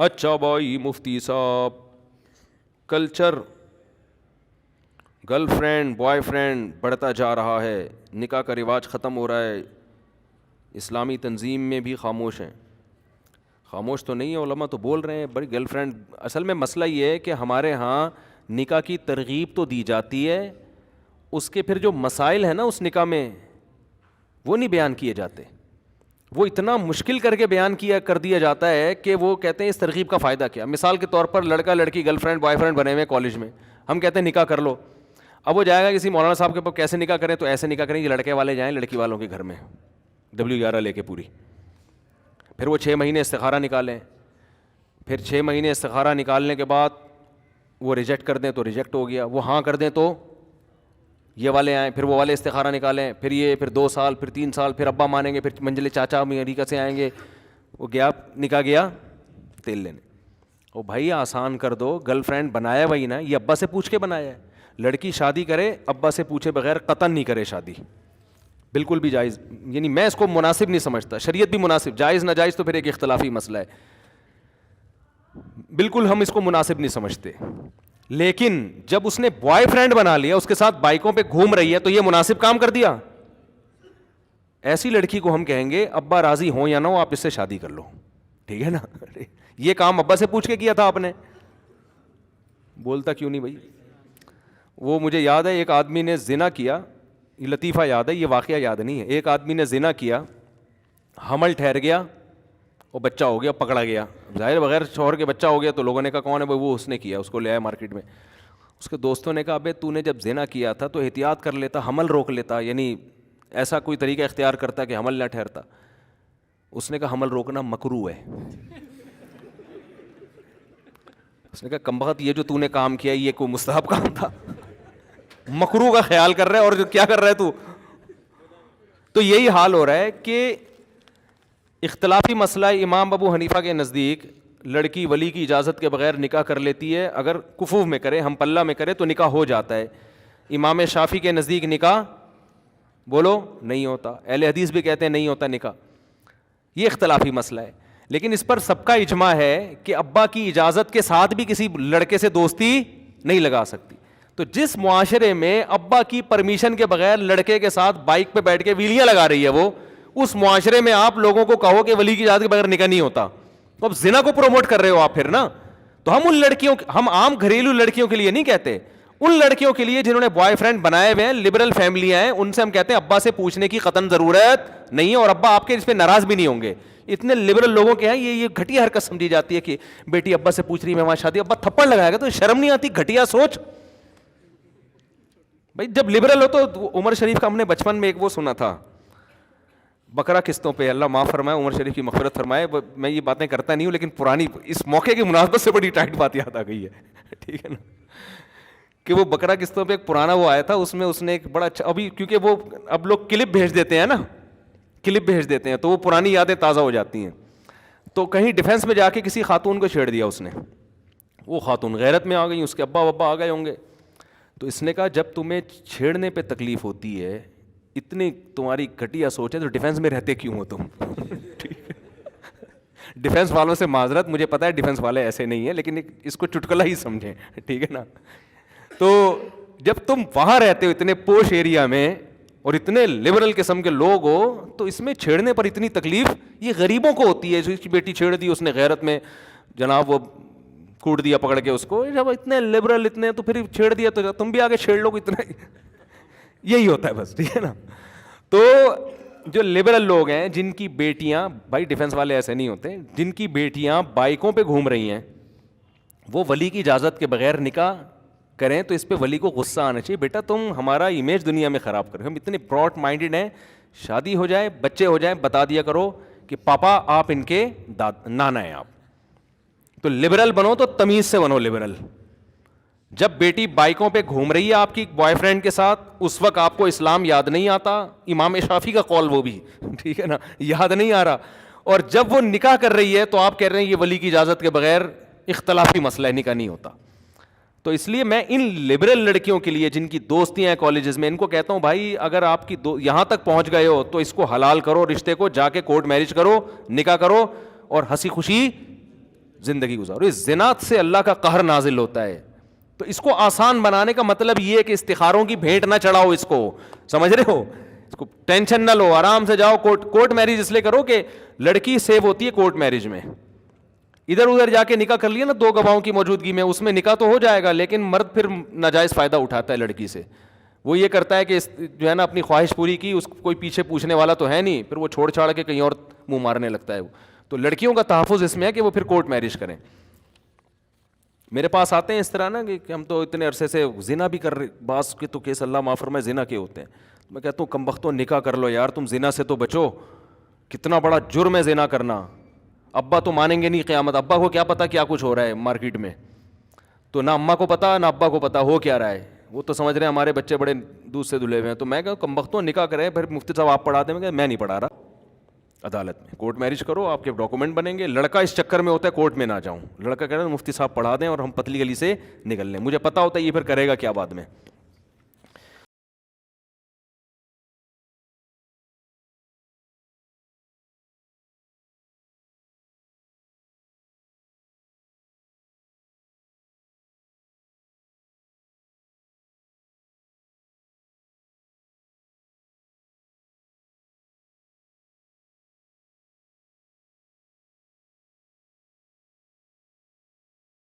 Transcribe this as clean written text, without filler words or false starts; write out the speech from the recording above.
اچھا بھائی مفتی صاحب، culture girl friend boy friend بڑھتا جا رہا ہے، نکاح کا رواج ختم ہو رہا ہے، اسلامی تنظیم میں بھی خاموش ہیں. خاموش تو نہیں ہے، علماء تو بول رہے ہیں بڑی گرل فرینڈ. اصل میں مسئلہ یہ ہے کہ ہمارے ہاں نکاح کی ترغیب تو دی جاتی ہے، اس کے پھر جو مسائل ہیں نا اس نکاح میں وہ نہیں بیان کیے جاتے. وہ اتنا مشکل کر کے بیان کر دیا جاتا ہے کہ وہ کہتے ہیں اس ترغیب کا فائدہ کیا. مثال کے طور پر لڑکا لڑکی گرل فرینڈ بوائے فرینڈ بنے ہوئے کالج میں، ہم کہتے ہیں نکاح کر لو. اب وہ جائے گا کسی مولانا صاحب کے پاس، کیسے نکاح کریں؟ تو ایسے نکاح کریں کہ لڑکے والے جائیں لڑکی والوں کے گھر میں W11 لے کے پوری. پھر وہ 6 مہینے استخارہ نکالیں، پھر 6 مہینے استخارہ نکالنے کے بعد وہ ریجیکٹ کر دیں تو ریجیکٹ ہو گیا، وہ ہاں کر دیں تو یہ والے آئیں، پھر وہ والے استخارہ نکالیں، پھر یہ، پھر 2 سال، پھر 3 سال، پھر ابا مانیں گے، پھر منجلے چاچا امریکہ سے آئیں گے. وہ گیا نکاح گیا تیل لینے. او بھائی آسان کر دو، گرل فرینڈ بنایا وہی نا، یہ ابا سے پوچھ کے بنایا ہے. لڑکی شادی کرے ابا سے پوچھے بغیر قطعاً نہیں کرے شادی، بالکل بھی جائز، یعنی میں اس کو مناسب نہیں سمجھتا. شریعت بھی مناسب، جائز ناجائز تو پھر ایک اختلافی مسئلہ ہے، بالکل ہم اس کو مناسب نہیں سمجھتے. لیکن جب اس نے بوائے فرینڈ بنا لیا، اس کے ساتھ بائکوں پہ گھوم رہی ہے، تو یہ مناسب کام کر دیا. ایسی لڑکی کو ہم کہیں گے ابا راضی ہوں یا نہ ہو آپ اس سے شادی کر لو، ٹھیک ہے نا. یہ کام ابا سے پوچھ کے کیا تھا آپ نے. بولتا کیوں نہیں بھائی؟ وہ مجھے یاد ہے ایک آدمی نے زنا کیا، یہ لطیفہ یاد ہے، یہ واقعہ یاد نہیں ہے. ایک آدمی نے زنا کیا، حمل ٹھہر گیا، وہ بچہ ہو گیا، پکڑا گیا. ظاہر بغیر شوہر کے بچہ ہو گیا تو لوگوں نے کہا کون ہے وہ اس نے کیا، اس کو لے آیا مارکیٹ میں. اس کے دوستوں نے کہا ابے تو نے جب زنا کیا تھا تو احتیاط کر لیتا، حمل روک لیتا، یعنی ایسا کوئی طریقہ اختیار کرتا کہ حمل نہ ٹھہرتا. اس نے کہا حمل روکنا مکروہ ہے. اس نے کہا کمبخت یہ جو تو نے کام کیا یہ کوئی مستحب کام تھا؟ مکروہ کا خیال کر رہا ہے اور جو کیا کر رہا ہے تو. تو یہی حال ہو رہا ہے کہ اختلافی مسئلہ. امام ابو حنیفہ کے نزدیک لڑکی ولی کی اجازت کے بغیر نکاح کر لیتی ہے، اگر کفوف میں کرے، ہم پلہ میں کرے تو نکاح ہو جاتا ہے. امام شافعی کے نزدیک نکاح بولو نہیں ہوتا، اہل حدیث بھی کہتے ہیں نہیں ہوتا نکاح. یہ اختلافی مسئلہ ہے، لیکن اس پر سب کا اجماع ہے کہ ابا کی اجازت کے ساتھ بھی کسی لڑکے سے دوستی نہیں لگا سکتی. تو جس معاشرے میں ابا کی پرمیشن کے بغیر لڑکے کے ساتھ بائک پہ بیٹھ کے ویلیاں لگا رہی ہے وہ، اس معاشرے میں آپ لوگوں کو کہو کہ ولی کی اجازت کے بغیر نکاح نہیں ہوتا، تو اب زنا کو پروموٹ کر رہے ہو آپ پھر نا. تو ہم ان لڑکیوں، ہم عام گھریلو لڑکیوں کے لیے نہیں کہتے، ان لڑکیوں کے لیے جنہوں نے بوائے فرینڈ بنائے ہوئے ہیں، لبرل فیملیاں ہیں، ان سے ہم کہتے ہیں ابا سے پوچھنے کی قطعاً ضرورت نہیں ہے، اور ابا آپ کے اس پہ ناراض بھی نہیں ہوں گے. اتنے لبرل لوگوں کے ہیں یہ گھٹیا حرکت سمجھی جاتی ہے کہ بیٹی ابا سے پوچھ رہی ہے میں وہاں شادی، ابا تھپڑ لگائے گا تو شرم نہیں آتی؟ گھٹیا سوچ بھائی. جب لبرل ہو تو عمر شریف کا ہم نے بچپن میں ایک وہ سنا تھا بکرا قسطوں پہ، اللہ معاف فرمائے، عمر شریف کی مغفرت فرمائے. میں یہ باتیں کرتا نہیں ہوں لیکن پرانی اس موقع کی مناسبت سے بڑی ٹائٹ بات یاد آ گئی ہے، ٹھیک ہے نا، کہ وہ بکرا قسطوں پہ ایک پرانا وہ آیا تھا، اس میں اس نے ایک بڑا اچھا، ابھی کیونکہ وہ اب لوگ کلپ بھیج دیتے ہیں نا، کلپ بھیج دیتے ہیں تو وہ پرانی یادیں تازہ ہو جاتی ہیں. تو کہیں ڈیفینس میں جا کے کسی خاتون کو چھیڑ دیا اس نے، وہ خاتون غیرت میں آ گئی، اس کے ابا آ گئے ہوں گے. تو اس نے کہا جب تمہیں چھیڑنے پہ تکلیف ہوتی ہے، اتنی تمہاری گھٹیا سوچ ہے، تو ڈیفینس میں رہتے کیوں ہو تم؟ ڈیفینس والوں سے معذرت، مجھے پتا ہے ڈیفینس والے ایسے نہیں ہیں، لیکن اس کو چٹکلا ہی سمجھیں، ٹھیک ہے نا. تو جب تم وہاں رہتے ہو اتنے پوش ایریا میں اور اتنے لبرل قسم کے لوگ ہو، تو اس میں چھیڑنے پر اتنی تکلیف یہ غریبوں کو ہوتی ہے. اس کی بیٹی چھیڑ دی اس نے غیرت میں، جناب وہ کوٹ دیا پکڑ کے اس کو. جب اتنے لبرل اتنے تو پھر چھیڑ دیا تو تم بھی آگے چھیڑ لو، اتنا یہی ہوتا ہے بس، ٹھیک ہے نا. تو جو لبرل لوگ ہیں جن کی بیٹیاں، بھائی ڈیفینس والے ایسے نہیں ہوتے، جن کی بیٹیاں بائکوں پہ گھوم رہی ہیں، وہ ولی کی اجازت کے بغیر نکاح کریں تو اس پہ ولی کو غصہ آنا چاہیے. بیٹا تم ہمارا امیج دنیا میں خراب کرو. ہم اتنے براڈ مائنڈیڈ ہیں، شادی ہو جائے بچے ہو جائیں بتا دیا کرو کہ پاپا آپ ان کے نانا ہیں آپ. تو لبرل بنو تو تمیز سے بنو لبرل. جب بیٹی بائکوں پہ گھوم رہی ہے آپ کی بوائے فرینڈ کے ساتھ، اس وقت آپ کو اسلام یاد نہیں آتا، امام شافعی کا قول وہ بھی، ٹھیک ہے نا، یاد نہیں آ رہا. اور جب وہ نکاح کر رہی ہے تو آپ کہہ رہے ہیں یہ ولی کی اجازت کے بغیر اختلافی مسئلہ ہے، نکاح نہیں ہوتا. تو اس لیے میں ان لبرل لڑکیوں کے لیے جن کی دوستیاں ہیں کالجز میں، ان کو کہتا ہوں بھائی اگر آپ کی یہاں تک پہنچ گئے ہو تو اس کو حلال کرو، رشتے کو جا کے کورٹ میرج کرو، نکاح کرو اور ہنسی خوشی زندگی گزارو. اس زنات سے اللہ کا قہر نازل ہوتا ہے. تو اس کو آسان بنانے کا مطلب یہ ہے کہ استخاروں کی بھیٹ نہ چڑھاؤ اس کو, سمجھ رہے ہو, اس کو ٹینشن نہ لو, آرام سے جاؤ. کورٹ میرج اس لیے کرو کہ لڑکی سیو ہوتی ہے کورٹ میرج میں. ادھر ادھر جا کے نکاح کر لیا نا دو گواہوں کی موجودگی میں, اس میں نکاح تو ہو جائے گا, لیکن مرد پھر ناجائز فائدہ اٹھاتا ہے لڑکی سے. وہ یہ کرتا ہے کہ جو ہے نا اپنی خواہش پوری کی, اس کو کوئی پیچھے پوچھنے والا تو ہے نہیں, پھر وہ چھوڑ چھاڑ کے کہیں اور منہ مارنے لگتا ہے. تو لڑکیوں کا تحفظ اس میں ہے کہ وہ پھر کورٹ میرج کریں. میرے پاس آتے ہیں اس طرح نا کہ ہم تو اتنے عرصے سے زنا بھی کر رہے, بعض کے تو کیس اللہ معاف فرمائے زنا کے ہوتے ہیں. میں کہتا ہوں کمبختوں نکاح کر لو یار, تم زنا سے تو بچو, کتنا بڑا جرم ہے زنا کرنا. ابا تو مانیں گے نہیں قیامت, ابا کو کیا پتا کیا کچھ ہو رہا ہے مارکیٹ میں, تو نہ اماں کو پتا نہ ابا کو پتا ہو کیا رہا ہے. وہ تو سمجھ رہے ہیں ہمارے بچے بڑے دودھ سے دھلے ہوئے ہیں. تو میں کہوں کمبختوں نکاح کریں, پھر مفتی صاحب آپ پڑھاتے ہیں, میں نہیں پڑھا رہا. عدالت میں کورٹ میرج کرو, آپ کے ڈاکومنٹ بنیں گے. لڑکا اس چکر میں ہوتا ہے کورٹ میں نہ جاؤں, لڑکا کہہ رہا ہے مفتی صاحب پڑھا دیں اور ہم پتلی گلی سے نکل لیں. مجھے پتا ہوتا ہے یہ پھر کرے گا کیا بعد میں.